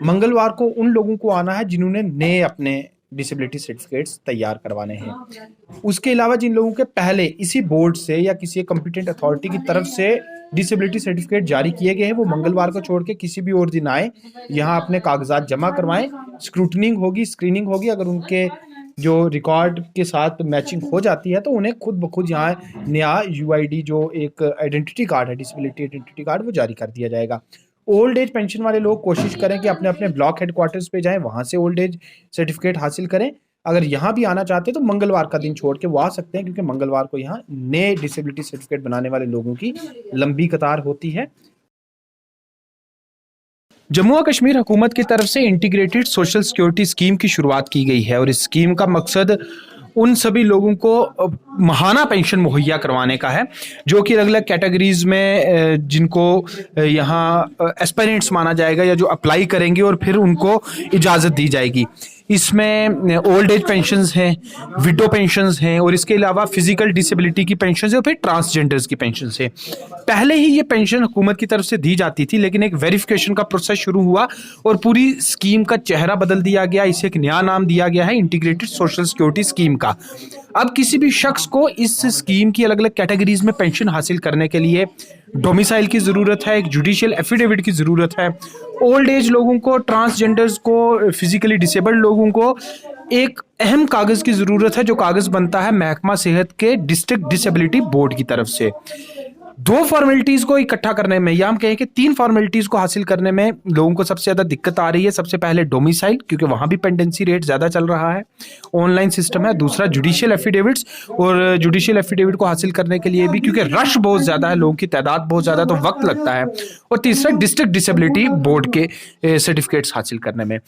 मंगलवार को उन लोगों को आना है जिन्होंने नए अपने डिसेबिलिटी सर्टिफिकेट्स तैयार करवाने हैं। उसके अलावा जिन लोगों के पहले इसी बोर्ड से या किसी कॉम्पिटेंट अथॉरिटी की तरफ से डिसेबिलिटी सर्टिफिकेट जारी किए गए हैं, वो मंगलवार को छोड़ के किसी भी और दिन आए, यहाँ अपने कागजात जमा करवाएं। स्क्रूटनिंग होगी, स्क्रीनिंग होगी। अगर उनके जो रिकॉर्ड के साथ मैचिंग हो जाती है तो उन्हें खुद ब खुद यहाँ नया यूआईडी जो एक आइडेंटिटी कार्ड है, डिसेबिलिटी आइडेंटिटी कार्ड, वो जारी कर दिया जाएगा। ओल्ड एज पेंशन वाले लोग कोशिश करें कि अपने अपने ब्लॉक हेडक्वार्टर्स पे जाएं, वहां से ओल्ड एज सर्टिफिकेट हासिल करें। अगर यहाँ भी आना चाहते हैं तो मंगलवार का दिन छोड़ के वो आ सकते हैं, क्योंकि मंगलवार को यहाँ नए डिसेबिलिटी सर्टिफिकेट बनाने वाले लोगों की लंबी कतार होती है। जम्मू और कश्मीर हुकूमत की तरफ से इंटीग्रेटेड सोशल सिक्योरिटी स्कीम की शुरुआत की गई है और इस स्कीम का मकसद उन सभी लोगों को माहाना पेंशन मुहैया करवाने का है जो कि अलग अलग कैटेगरीज में जिनको यहाँ एस्पायरेंट्स माना जाएगा या जो अप्लाई करेंगे और फिर उनको इजाज़त दी जाएगी। इसमें ओल्ड एज पेंशन्स हैं, विडो पेंशन्स हैं और इसके अलावा फिजिकल डिसेबिलिटी की पेंशन्स है और फिर ट्रांसजेंडर्स की पेंशन्स है। पहले ही ये पेंशन हुकूमत की तरफ से दी जाती थी, लेकिन एक वेरिफिकेशन का प्रोसेस शुरू हुआ और पूरी स्कीम का चेहरा बदल दिया गया। इसे एक नया नाम दिया गया है इंटीग्रेटेड सोशल सिक्योरिटी स्कीम का। अब किसी भी शख्स को इस स्कीम की अलग अलग कैटेगरीज में पेंशन हासिल करने के लिए डोमिसाइल की ज़रूरत है, एक जुडिशियल एफिडेविट की ज़रूरत है। ओल्ड एज लोगों को, ट्रांसजेंडर्स को, फिजिकली डिसेबल्ड लोगों को एक अहम कागज़ की ज़रूरत है जो कागज़ बनता है महकमा सेहत के डिस्ट्रिक्ट डिसेबिलिटी बोर्ड की तरफ से। दो फॉर्मेलिटीज़ को इकट्ठा करने में, या हम कहें कि तीन फॉर्मेलिटीज़ को हासिल करने में लोगों को सबसे ज़्यादा दिक्कत आ रही है। सबसे पहले डोमिसाइल, क्योंकि वहाँ भी पेंडेंसी रेट ज़्यादा चल रहा है, ऑनलाइन सिस्टम है। दूसरा जुडिशियल एफिडेविट्स, और जुडिशियल एफिडेविट को हासिल करने के लिए भी क्योंकि रश बहुत ज़्यादा है, लोगों की तादाद बहुत ज़्यादा, तो वक्त लगता है। और तीसरा डिस्ट्रिक्ट डिसेबिलिटी बोर्ड के सर्टिफिकेट्स हासिल करने में।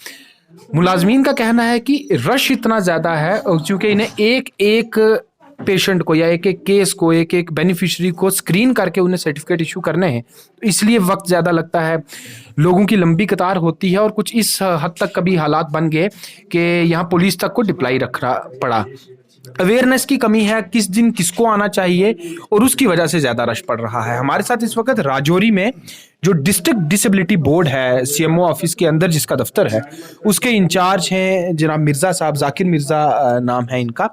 मुलाजमीन का कहना है कि रश इतना ज़्यादा है क्योंकि इन्हें एक एक पेशेंट को या एक एक केस को, एक एक बेनिफिशियरी को स्क्रीन करके उन्हें सर्टिफिकेट इशू करने हैं, तो इसलिए वक्त ज़्यादा लगता है, लोगों की लंबी कतार होती है और कुछ इस हद तक कभी हालात बन गए कि यहाँ पुलिस तक को डिप्लाई रखना पड़ा। अवेयरनेस की कमी है, किस दिन किसको आना चाहिए, और उसकी वजह से ज़्यादा रश पड़ रहा है। हमारे साथ इस वक्त राजौरी में जो डिस्ट्रिक्ट डिसेबिलिटी बोर्ड है, सीएमओ ऑफिस के अंदर जिसका दफ्तर है, उसके इंचार्ज हैं जनाब मिर्ज़ा साहब, जाकिर मिर्ज़ा नाम है इनका।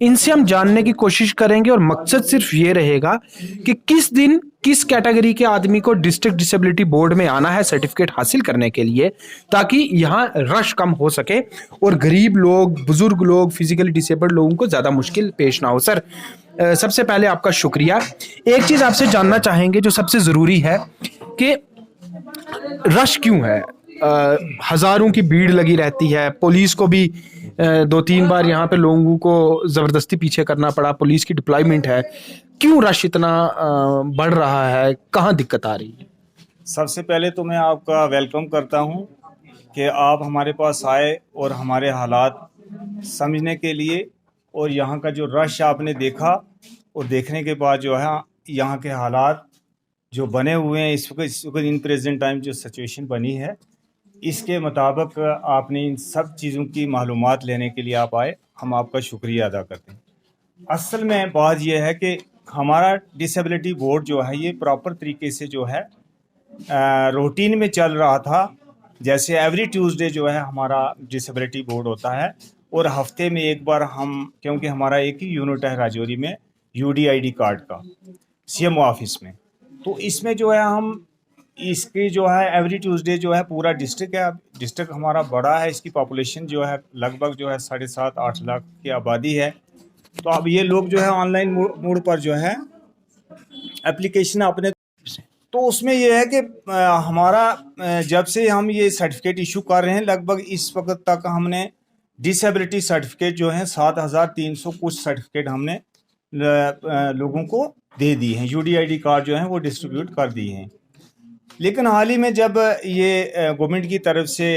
इनसे हम जानने की कोशिश करेंगे और मकसद सिर्फ ये रहेगा कि किस दिन किस कैटेगरी के आदमी को डिस्ट्रिक्ट डिसेबिलिटी बोर्ड में आना है सर्टिफिकेट हासिल करने के लिए, ताकि यहाँ रश कम हो सके और गरीब लोग, बुजुर्ग लोग, फिजिकली डिसेबल्ड लोगों को ज़्यादा मुश्किल पेश ना हो। सर, सबसे पहले आपका शुक्रिया। एक चीज़ आपसे जानना चाहेंगे जो सबसे ज़रूरी है कि रश क्यों है? हज़ारों की भीड़ लगी रहती है, पुलिस को भी 2-3 बार यहाँ पे लोगों को ज़बरदस्ती पीछे करना पड़ा, पुलिस की डिप्लॉयमेंट है। क्यों रश इतना बढ़ रहा है? कहाँ दिक्कत आ रही है? सबसे पहले तो मैं आपका वेलकम करता हूँ कि आप हमारे पास आए और हमारे हालात समझने के लिए, और यहाँ का जो रश आपने देखा और देखने के बाद जो है यहाँ के हालात जो बने हुए हैं इस वक्त इन प्रेजेंट टाइम जो सिचुएशन बनी है, इसके मुताबिक आपने इन सब चीज़ों की मालूमात लेने के लिए आप आए, हम आपका शुक्रिया अदा करते हैं। असल में बात यह है कि हमारा डिसेबिलिटी बोर्ड जो है ये प्रॉपर तरीके से जो है रूटीन में चल रहा था। जैसे एवरी ट्यूसडे जो है हमारा डिसेबिलिटी बोर्ड होता है और हफ्ते में एक बार हम, क्योंकि हमारा एक ही यूनिट है राजौरी में यूडीआईडी कार्ड का सीएमओ ऑफिस में, तो इसमें जो है हम इसकी जो है एवरी ट्यूसडे जो है पूरा डिस्ट्रिक्ट है, डिस्ट्रिक्ट हमारा बड़ा है, इसकी पॉपुलेशन जो है लगभग जो है 7.5-8 लाख की आबादी है। तो अब ये लोग जो है ऑनलाइन मोड पर जो है एप्लीकेशन अपने, तो उसमें ये है कि हमारा जब से हम ये सर्टिफिकेट इशू कर रहे हैं, लगभग इस वक्त तक हमने डिसेबिलिटी सर्टिफिकेट जो है 7,300 कुछ सर्टिफिकेट हमने लोगों को दे दी हैं, यूडीआईडी कार्ड जो है वो डिस्ट्रीब्यूट कर दिए हैं। लेकिन हाल ही में जब ये गवर्नमेंट की तरफ से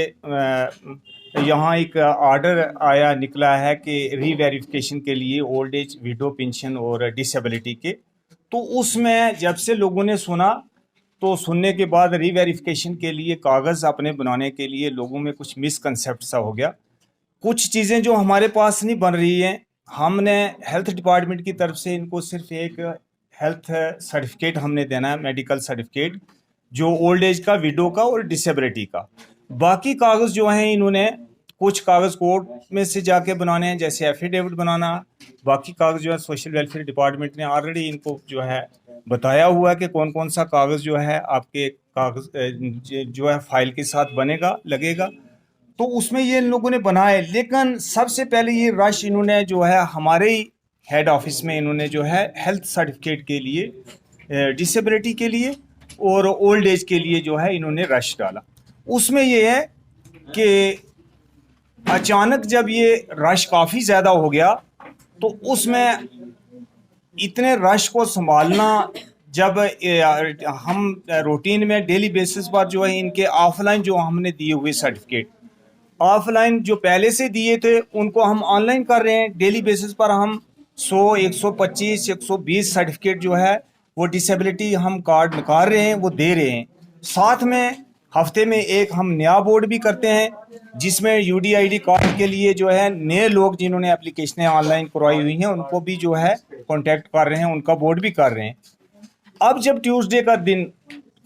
यहाँ एक आर्डर आया निकला है कि रीवेरिफिकेशन के लिए ओल्ड एज, विडो पेंशन और डिसेबिलिटी के, तो उसमें जब से लोगों ने सुना, तो सुनने के बाद रीवेरिफिकेशन के लिए कागज़ अपने बनाने के लिए लोगों में कुछ मिसकंसेप्ट सा हो गया। कुछ चीज़ें जो हमारे पास नहीं बन रही हैं, हमने हेल्थ डिपार्टमेंट की तरफ से इनको सिर्फ एक हेल्थ सर्टिफिकेट हमने देना है, मेडिकल सर्टिफिकेट, जो ओल्ड एज का, विडो का और डिसेबिलिटी का। बाकी कागज़ जो हैं इन्होंने कुछ कागज़ कोर्ट में से जाके बनाने हैं, जैसे एफिडेविट बनाना। बाकी कागज़ जो है सोशल वेलफेयर डिपार्टमेंट ने ऑलरेडी इनको जो है बताया हुआ है कि कौन कौन सा कागज़ जो है आपके कागज़ जो है फाइल के साथ बनेगा, लगेगा। तो उसमें ये इन लोगों ने बनाए, लेकिन सबसे पहले ये रश इन्होंने जो है हमारे ही हेड ऑफिस में इन्होंने जो है हेल्थ सर्टिफिकेट के लिए, डिसेबिलिटी के लिए और ओल्ड एज के लिए जो है इन्होंने रश डाला। उसमें ये है कि अचानक जब ये रश काफ़ी ज़्यादा हो गया तो उसमें इतने रश को संभालना, जब हम रूटीन में डेली बेसिस पर जो है इनके ऑफलाइन जो हमने दिए हुए सर्टिफिकेट, ऑफलाइन जो पहले से दिए थे उनको हम ऑनलाइन कर रहे हैं। डेली बेसिस पर हम 100, 125, 120 सर्टिफिकेट जो है वो डिसेबिलिटी हम कार्ड निकाल रहे हैं, वो दे रहे हैं। साथ में हफ्ते में एक हम नया बोर्ड भी करते हैं जिसमें यूडीआईडी कार्ड के लिए जो है नए लोग जिन्होंने एप्लीकेशनें ऑनलाइन करवाई हुई हैं उनको भी जो है कांटेक्ट कर रहे हैं, उनका बोर्ड भी कर रहे हैं। अब जब ट्यूसडे का दिन,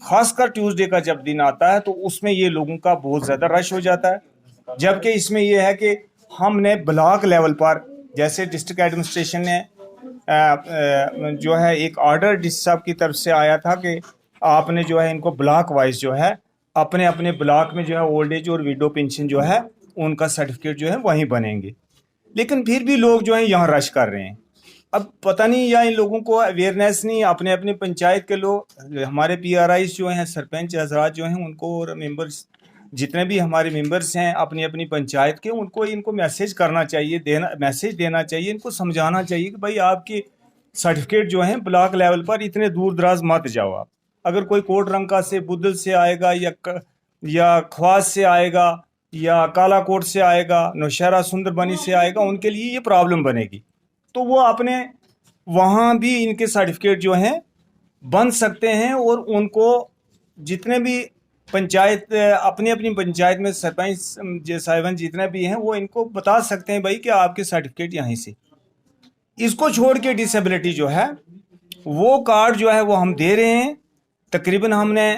खासकर ट्यूसडे का जब दिन आता है तो उसमें ये लोगों का बहुत ज़्यादा रश हो जाता है। जबकि इसमें यह है कि हमने ब्लॉक लेवल पर, जैसे डिस्ट्रिक्ट एडमिनिस्ट्रेशन ने जो है एक ऑर्डर डिस साहब की तरफ से आया था कि आपने जो है इनको ब्लॉक वाइज जो है अपने अपने ब्लॉक में जो है ओल्ड एज और विडो पेंशन जो है उनका सर्टिफिकेट जो है वहीं बनेंगे, लेकिन फिर भी लोग जो है यहाँ रश कर रहे हैं। अब पता नहीं या इन लोगों को अवेयरनेस नहीं, अपने अपने पंचायत के लोग, हमारे पीआरआईस जो हैं, सरपंच हजरात जो हैं उनको, और मेंबर्स जितने भी हमारे मेंबर्स हैं अपनी अपनी पंचायत के, उनको इनको मैसेज करना चाहिए, मैसेज देना चाहिए, इनको समझाना चाहिए कि भाई आपके सर्टिफिकेट जो हैं ब्लॉक लेवल पर इतने दूर दराज मत जाओ आप। अगर कोई कोट रंका से, बुदल से आएगा या ख्वास से आएगा या काला कोट से आएगा, नौशहरा सुंदरबनी से आएगा, उनके लिए ये प्रॉब्लम बनेगी। तो वो अपने वहाँ भी इनके सर्टिफिकेट जो हैं बन सकते हैं और उनको जितने भी पंचायत, अपनी अपनी पंचायत में सरपंच साहिबान जितने भी हैं वो इनको बता सकते हैं भाई कि आपके सर्टिफिकेट यहीं से। इसको छोड़ के डिसेबिलिटी जो है वो कार्ड जो है वो हम दे रहे हैं। तकरीबन हमने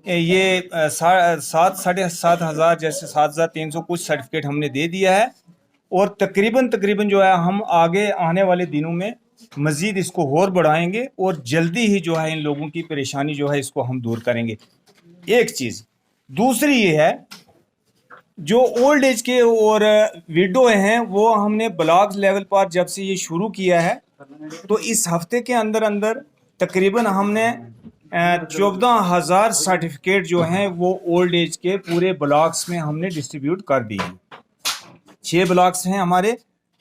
ये 7,500 हज़ार, जैसे 7,300 कुछ सर्टिफिकेट हमने दे दिया है, और तकरीबन जो है हम आगे आने वाले दिनों में मज़ीद इसको और बढ़ाएंगे और जल्दी ही जो है इन लोगों की परेशानी जो है इसको हम दूर करेंगे। एक चीज़। दूसरी ये है, जो ओल्ड एज के और विडो हैं वो हमने ब्लॉक लेवल पर जब से ये शुरू किया है तो इस हफ्ते के अंदर अंदर तकरीबन हमने 14,000 सर्टिफिकेट जो हैं वो ओल्ड एज के पूरे ब्लॉक्स में हमने डिस्ट्रीब्यूट कर दिए। 6 ब्लॉक्स हैं हमारे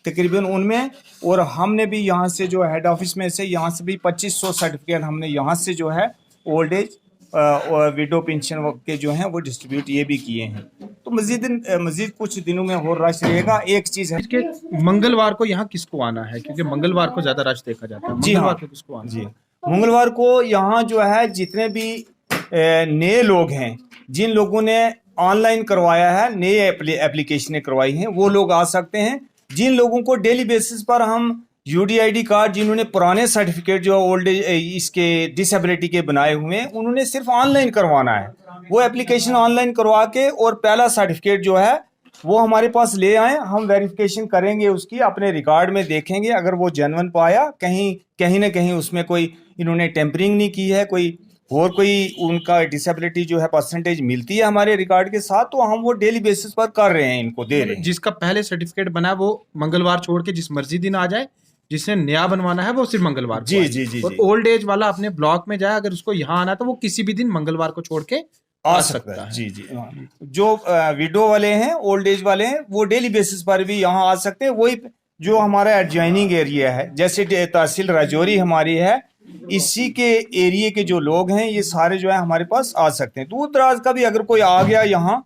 तकरीबन उनमें, और हमने भी यहाँ से जो हेड ऑफिस में से यहाँ से भी 2500 सर्टिफिकेट हमने यहाँ से जो है ओल्ड एज और विडो पेंशन के जो हैं वो डिस्ट्रीब्यूट ये भी किए हैं। तो मजीद कुछ दिनों में और रश रहेगा। एक चीज़ है कि मंगलवार को यहाँ किसको आना है, क्योंकि मंगलवार को ज़्यादा रश देखा जाता है। जी हाँ, मंगलवार को किसको आना जी मंगलवार को यहाँ जो है जितने भी नए लोग हैं, जिन लोगों ने ऑनलाइन करवाया है, नए एप्लीकेशनें करवाई हैं, वो लोग आ सकते हैं। जिन लोगों को डेली बेसिस पर हम यूडीआईडी कार्ड, जिन्होंने पुराने सर्टिफिकेट जो ओल्ड एज इसके डिसेबिलिटी के बनाए हुए हैं, उन्होंने सिर्फ ऑनलाइन करवाना है। वो एप्लीकेशन ऑनलाइन करवा के और पहला सर्टिफिकेट जो है वो हमारे पास ले आए, हम वेरिफिकेशन करेंगे उसकी, अपने रिकॉर्ड में देखेंगे। अगर वो जेन्युइन पाया, कहीं ना कहीं उसमें कोई इन्होंने टेम्परिंग नहीं की है, कोई उनका डिसेबिलिटी जो है परसेंटेज मिलती है हमारे रिकॉर्ड के साथ, तो हम वो डेली बेसिस पर कर रहे हैं, इनको दे रहे हैं। जिसका पहले सर्टिफिकेट बना है वो मंगलवार छोड़ के जिस मर्जी दिन आ जाए, जिसने नया बनवाना है वो सिर्फ मंगलवार को आए। जी। और ओल्ड एज वाला अपने ब्लॉक में जाए, अगर उसको यहाँ आना है तो वो किसी भी दिन मंगलवार को छोड़ के आ सकता है। जी। जो विडो वाले हैं, ओल्ड एज वाले हैं, वो डेली बेसिस पर भी यहाँ आ सकते हैं। वही जो हमारा एडजॉइनिंग एरिया है, जैसे तहसील राजौरी हमारी है, इसी के एरिया के जो लोग हैं ये सारे जो है हमारे पास आ सकते हैं। दूर दराज का भी अगर कोई आ गया यहाँ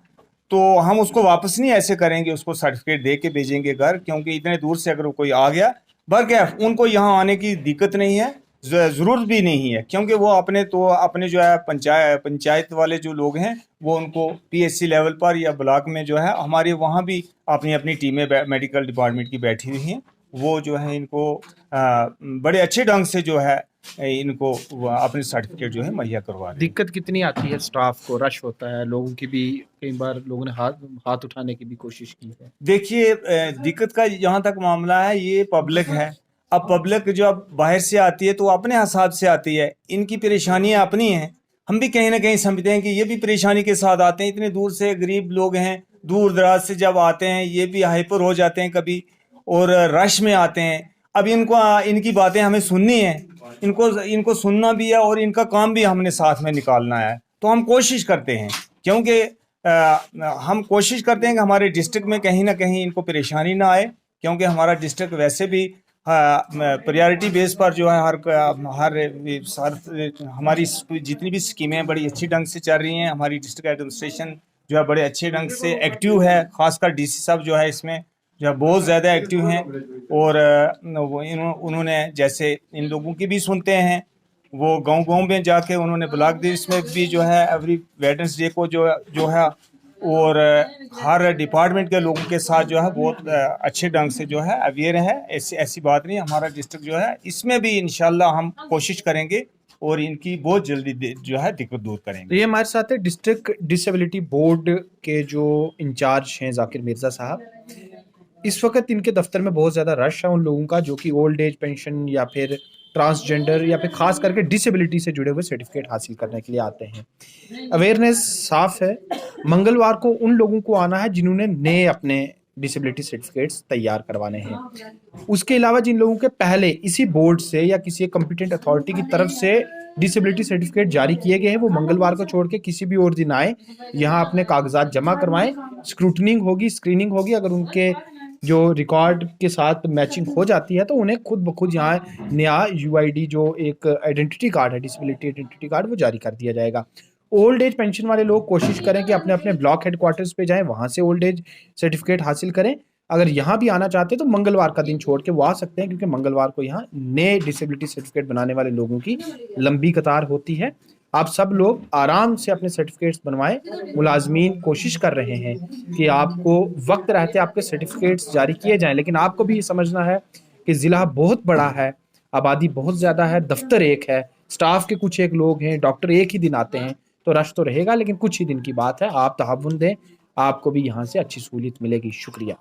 तो हम उसको वापस नहीं ऐसे करेंगे, उसको सर्टिफिकेट दे के भेजेंगे घर, क्योंकि इतने दूर से अगर कोई आ गया, बरकैफ उनको यहाँ आने की दिक्कत नहीं है, ज़रूरत भी नहीं है, क्योंकि वो अपने जो है पंचायत वाले जो लोग हैं वो उनको पीएससी लेवल पर या ब्लॉक में जो है हमारे वहाँ भी अपनी अपनी टीमें मेडिकल डिपार्टमेंट की बैठी हुई हैं, वो जो है इनको बड़े अच्छे ढंग से जो है इनको अपने सर्टिफिकेट जो है मुहैया करवा रहे हैं। दिक्कत कितनी आती है स्टाफ को? रश होता है, लोगों की भी कई बार लोगों ने हाथ उठाने की भी कोशिश की है। देखिए दिक्कत का जहाँ तक मामला है, ये पब्लिक है। अब पब्लिक जो अब बाहर से आती है तो अपने हिसाब से आती है, इनकी परेशानियां अपनी हैं। हम भी कहीं ना कहीं समझते हैं कि ये भी परेशानी के साथ आते हैं, इतने दूर से गरीब लोग हैं, दूर दराज से जब आते हैं ये भी हाइपर हो जाते हैं कभी, और रश में आते हैं। अब इनको इनकी बातें हमें सुननी है, इनको सुनना भी है और इनका काम भी हमने साथ में निकालना है। तो हम कोशिश करते हैं, क्योंकि हम कोशिश करते हैं कि हमारे डिस्ट्रिक्ट में कहीं ना कहीं इनको परेशानी ना आए, क्योंकि हमारा डिस्ट्रिक्ट वैसे भी प्रायोरिटी बेस पर जो है हर हमारी जितनी भी स्कीमें बड़ी अच्छी ढंग से चल रही हैं। हमारी डिस्ट्रिक्ट एडमिनिस्ट्रेशन जो है बड़े अच्छे ढंग से एक्टिव है, खासकर डीसी साहब जो है इसमें जो है बहुत ज़्यादा एक्टिव हैं। और उन्होंने जैसे इन लोगों की भी सुनते हैं, वो गांव में जाके उन्होंने ब्लॉक दिवस में भी जो है एवरी वेडनेसडे को जो है और हर डिपार्टमेंट के लोगों के साथ जो है बहुत अच्छे ढंग से जो है अवेयर है। ऐसी बात नहीं, हमारा डिस्ट्रिक्ट जो है इसमें भी इंशाल्लाह हम कोशिश करेंगे और इनकी बहुत जल्दी जो है दिक्कत दूर तो करेंगे। ये हमारे साथ है डिस्ट्रिक्ट डिसेबिलिटी बोर्ड के जो इंचार्ज हैं जाकिर मिर्ज़ा साहब। इस वक्त इनके दफ्तर में बहुत ज़्यादा रश है उन लोगों का जो कि ओल्ड एज पेंशन या फिर ट्रांसजेंडर या फिर खास करके डिसेबिलिटी से जुड़े हुए सर्टिफिकेट हासिल करने के लिए आते हैं। अवेयरनेस साफ है, मंगलवार को उन लोगों को आना है जिन्होंने नए अपने डिसेबिलिटी सर्टिफिकेट्स तैयार करवाने हैं। उसके अलावा जिन लोगों के पहले इसी बोर्ड से या किसी कॉम्पिटेंट अथॉरिटी की तरफ से डिसेबिलिटी सर्टिफिकेट जारी किए गए हैं, वो मंगलवार को छोड़ के किसी भी और दिन आए, यहाँ अपने कागजात जमा करवाएं। स्क्रूटनिंग होगी, स्क्रीनिंग होगी। अगर उनके जो रिकॉर्ड के साथ मैचिंग हो जाती है तो उन्हें खुद ब खुद यहाँ नया यूआईडी जो एक आइडेंटिटी कार्ड है, डिसेबिलिटी आइडेंटिटी कार्ड, वो जारी कर दिया जाएगा। ओल्ड एज पेंशन वाले लोग कोशिश करें कि अपने अपने ब्लॉक हेडक्वार्टर्स पे जाएं, वहाँ से ओल्ड एज सर्टिफिकेट हासिल करें। अगर यहाँ भी आना चाहते हैं तो मंगलवार का दिन छोड़ के वो आ सकते हैं, क्योंकि मंगलवार को यहाँ नए डिसेबिलिटी सर्टिफिकेट बनाने वाले लोगों की लंबी कतार होती है। आप सब लोग आराम से अपने सर्टिफिकेट्स बनवाएं। मुलाजमीन कोशिश कर रहे हैं कि आपको वक्त रहते आपके सर्टिफिकेट्स जारी किए जाएं, लेकिन आपको भी ये समझना है कि ज़िला बहुत बड़ा है, आबादी बहुत ज़्यादा है, दफ्तर एक है, स्टाफ के कुछ एक लोग हैं, डॉक्टर एक ही दिन आते हैं, तो रश तो रहेगा, लेकिन कुछ ही दिन की बात है। आप तहव्वुन दें, आपको भी यहाँ से अच्छी सहूलियत मिलेगी। शुक्रिया।